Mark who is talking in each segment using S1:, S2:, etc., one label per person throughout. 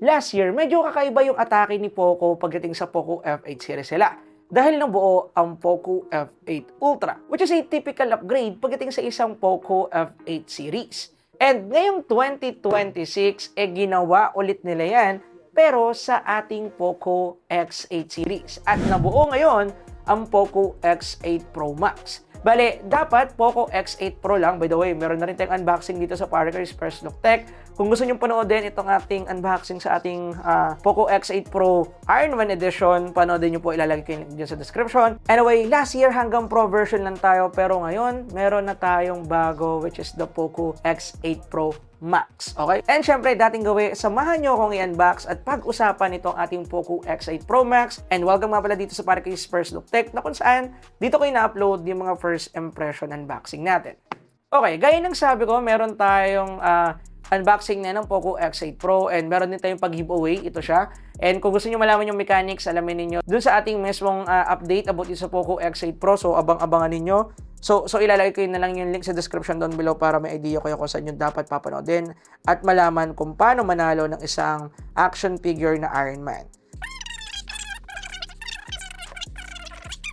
S1: last year, medyo kakaiba yung atake ni Poco pagdating sa Poco F8 series nila. Dahil nabuo ang Poco F8 Ultra, which is a typical upgrade pagdating sa isang Poco F8 series. And ngayong 2026, ginawa ulit nila yan, pero sa ating Poco X8 series. At nabuo ngayon ang Poco X8 Pro Max. Bale, dapat Poco X8 Pro lang. By the way, meron na rin tayong unboxing dito sa Paraker's First Look Tech. Kung gusto nyo panoodin itong ating unboxing sa ating Poco X8 Pro Iron Man Edition, panoodin nyo po, ilalagay ko yung link dyan sa description. Anyway, last year hanggang Pro version lang tayo, pero ngayon, meron na tayong bago, which is the Poco X8 Pro Max. Okay? And syempre, dating gawin, samahan nyo akong i-unbox at pag-usapan itong ating Poco X8 Pro Max. And welcome nga pala dito sa Paraker's First Look Tech, na kung saan dito ko na-upload yung mga first impression unboxing natin. Okay, gaya ng sabi ko, meron tayong unboxing na ng Poco X8 Pro and meron din tayong pag-giveaway. Ito siya. And kung gusto niyo malaman yung mechanics, alamin niyo dun sa ating mismong update about sa Poco X8 Pro. So, abang-abangan niyo. So ilalagay ko na lang yung link sa description down below para may idea kayo kung saan yung dapat papanoodin at malaman kung paano manalo ng isang action figure na Iron Man.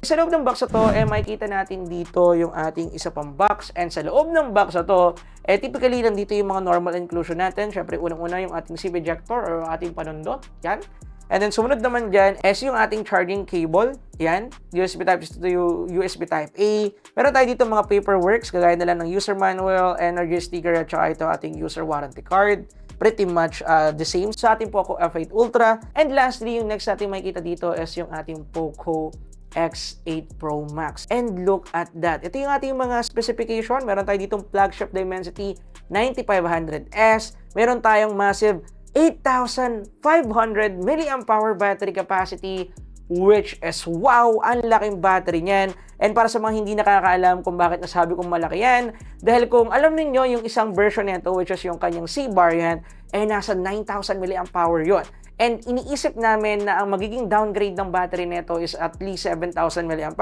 S1: Sa loob ng box na to, makikita natin dito yung ating isa pang box. And sa loob ng box na to, typically nandito yung mga normal inclusion natin. Syempre, unang-una yung ating SIM ejector or ating panundot. Yan. And then, sumunod naman dyan is yung ating charging cable. Yan. USB Type-C to USB Type-A. Meron tayo dito mga paperworks, kagaya na lang ng user manual, energy sticker, at saka ito ating user warranty card. Pretty much the same sa ating Poco F8 Ultra. And lastly, yung next natin makikita dito is yung ating Poco X8 Pro Max. And look at that. Ito yung ating mga specification. Meron tayo ditong flagship Dimensity 9500S. Meron tayong massive 8,500 mAh battery capacity, which is wow, ang laking battery niyan. And para sa mga hindi nakakaalam kung bakit nasabi kong malaki yan, dahil kung alam niyo yung isang version nito, which is yung kanyang C variant, nasa 9,000 mAh yon. And iniisip namin na ang magiging downgrade ng battery nito is at least 7,000 mAh.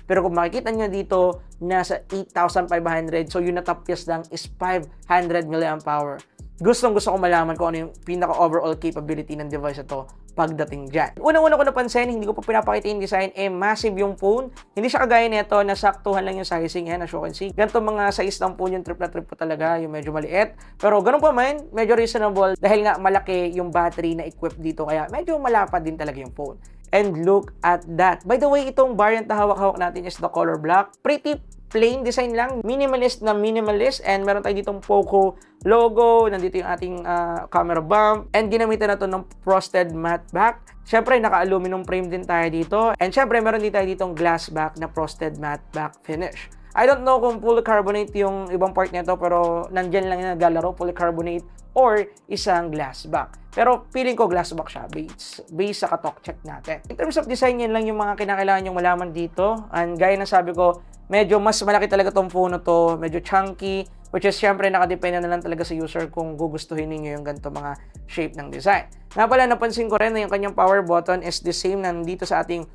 S1: Pero kung makikita nyo dito, nasa 8,500. So yung natapyas lang is 500 mAh. Gustong-gusto ko malaman kung ano yung pinaka-overall capability ng device na to pagdating dyan. Unang-una ko napansin, hindi ko pa pinapakita yung design, massive yung phone. Hindi siya kagaya nito, nasaktuhan lang yung sizing, as you can see. Ganito mga size ng phone, yung trip na trip po talaga, yung medyo maliit. Pero ganun pa man, medyo reasonable dahil nga malaki yung battery na equipped dito, kaya medyo malapad din talaga yung phone. And look at that. By the way, itong variant na hawak-hawak natin is the color black. Pretty plain design lang, minimalist na minimalist, and meron tayo ditong Poco logo, nandito yung ating camera bump, and ginamitan na to ng frosted matte back. Syempre, naka-aluminum frame din tayo dito, and syempre, meron din tayo ditong glass back na frosted matte back finish. I don't know kung polycarbonate yung ibang part nito, pero nandyan lang yung naglalaro, polycarbonate or isang glass back. Pero feeling ko glass back siya, base sa katok check natin. In terms of design, yan lang yung mga kinakailangan yung malaman dito. And gaya na sabi ko, medyo mas malaki talaga tong phone na to, medyo chunky, which is syempre nakadepende na lang talaga sa user kung gugustuhin niyo yung ganito mga shape ng design. Nga pala, napansin ko rin na yung kanyang power button is the same nandito sa ating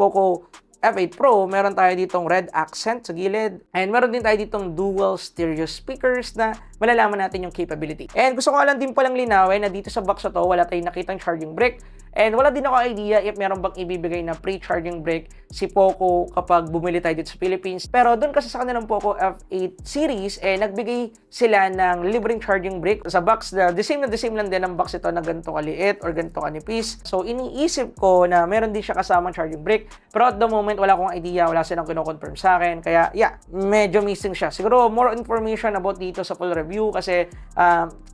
S1: Poco F8 Pro. Meron tayo ditong red accent sa gilid. And meron din tayo ditong dual stereo speakers na malalaman natin yung capability. And gusto ko lang din palang linawin na dito sa box na to, wala tayong nakitang charging brick. And wala din ako idea if meron bang ibibigay na pre-charging brick si Poco kapag bumili tayo dito sa Philippines. Pero doon kasi sa kanilang Poco F8 series, nagbigay sila ng libreng charging brick. Sa box, the same lang din ang box ito na ganito kaliit or ganito kanipis. So iniisip ko na meron din siya kasamang charging brick. Pero at the moment, wala akong idea, wala silang kino-confirm sa akin. Kaya yeah, medyo missing siya. Siguro more information about dito sa full review kasi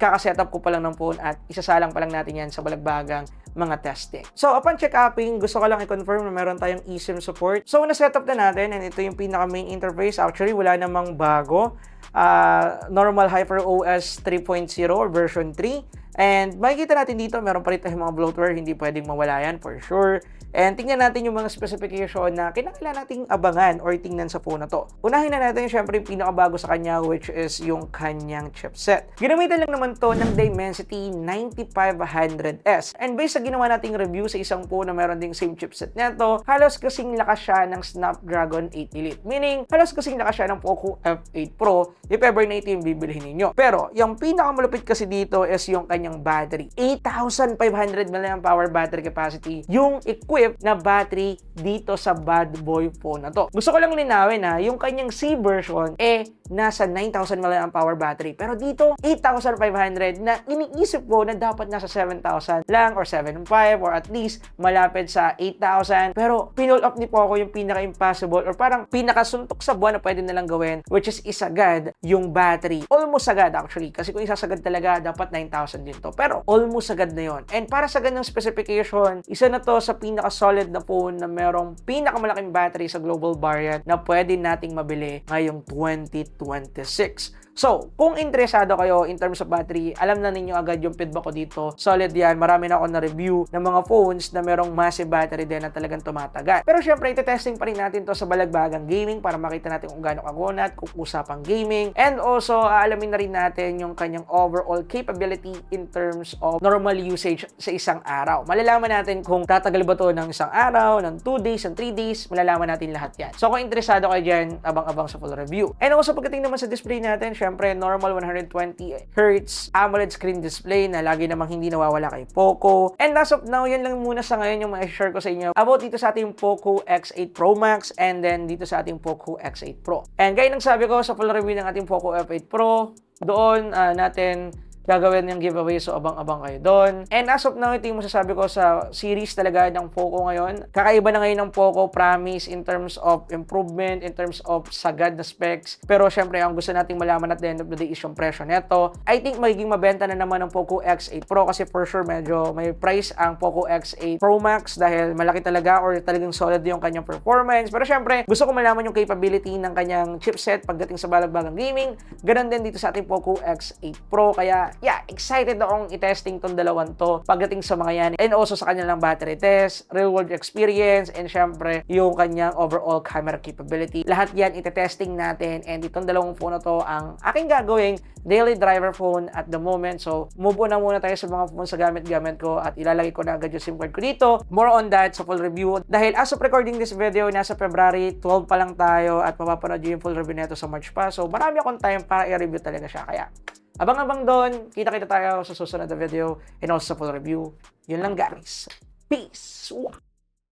S1: kaka-setup ko pa lang ng phone at isasalang pa lang natin yan sa balagbagang mga testing. So, upon check-upping, gusto ko lang i-confirm na meron tayong eSIM support. So, na-setup na natin and ito yung pinaka-main interface. Actually, wala namang bago. Normal HyperOS 3.0 or version 3. And makikita natin dito, meron pa rin tayong mga bloatware, hindi pwedeng mawala yan for sure. And tingnan natin yung mga specification na kinakailangan nating abangan or tingnan sa phone na to. Unahin na natin syempre yung pinakabago sa kanya, which is yung kanyang chipset. Ginamitan lang naman to ng Dimensity 9500S. And based sa ginawa nating review sa isang phone na meron ding same chipset nito, halos kasing lakas siya ng Snapdragon 8 Elite. Meaning, halos kasing lakas siya ng Poco F8 Pro if ever na ito yung bibilihin ninyo. Pero, yung pinakamalupit kasi dito is yung kanyang kanyang battery. 8,500 mAh battery capacity yung equipped na battery dito sa bad boy phone na to. Gusto ko lang linawin ha, yung kanyang C version nasa 9,000 mAh battery. Pero dito, 8,500 na iniisip ko na dapat nasa 7,000 lang or 7,500 or at least malapit sa 8,000. Pero pinull up ni Poco yung pinaka-impossible or parang pinakasuntok sa buwan na pwede nilang gawin, which is isagad yung battery. Almost sagad actually. Kasi kung isasagad talaga, dapat 9,000 din to. Pero almost sagad na yon. And para sa ganyang specification, isa na to sa pinaka-solid na phone na merong pinakamalaking battery sa global variant na pwede nating mabili ngayong 2026. So, kung interesado kayo in terms of battery, alam na ninyo agad yung feedback ko dito. Solid yan. Marami na ako na-review ng mga phones na merong massive battery din na talagang tumatagal. Pero syempre, ite-testing pa rin natin to sa balagbagang gaming para makita natin kung gaano kagunat, kung usapang gaming. And also, alamin na rin natin yung kanyang overall capability in terms of normal usage sa isang araw. Malalaman natin kung tatagal ba to ng isang araw, ng 2 days, ng 3 days. Malalaman natin lahat yan. So, kung interesado kayo dyan, abang-abang sa full review. And also, pagdating naman sa display natin, syempre, normal 120Hz AMOLED screen display na lagi namang hindi nawawala kay Poco. And as of now, yan lang muna sa ngayon yung ma-share ko sa inyo about dito sa ating Poco X8 Pro Max and then dito sa ating Poco X8 Pro. And gaya ng sabi ko sa full review ng ating Poco F8 Pro, doon natin gagawin yung giveaway, so abang-abang kayo doon. And as of now, ito yung masasabi ko sa series talaga ng Poco ngayon. Kakaiba na ngayon ng Poco, promise, in terms of improvement, in terms of sagad na specs. Pero syempre, ang gusto nating malaman at the end of the day is yung presyo neto. I think magiging mabenta na naman ng Poco X8 Pro kasi for sure medyo may price ang Poco X8 Pro Max dahil malaki talaga or talagang solid yung kanyang performance. Pero syempre, gusto ko malaman yung capability ng kanyang chipset pagdating sa balagbagang gaming. Ganon din dito sa ating Poco X8 Pro. Kaya yeah, excited akong i-testing tong dalawang to pagdating sa mga yan. And also sa kanyang battery test, real-world experience, and syempre, yung kanyang overall camera capability. Lahat yan ite-testing natin and itong dalawang phone na to ang aking gagawing daily driver phone at the moment. So, move on na muna tayo sa mga phone sa gamit-gamit ko at ilalagay ko na agad yung SIM card ko dito. More on that sa full review. Dahil as of recording this video, nasa February 12 pa lang tayo at mapapanood yung full review nito sa March pa. So, marami akong time para i-review talaga siya. Kaya, abang-abang doon, kita-kita tayo sa susunod na video and also sa full review. Yun lang guys. Peace!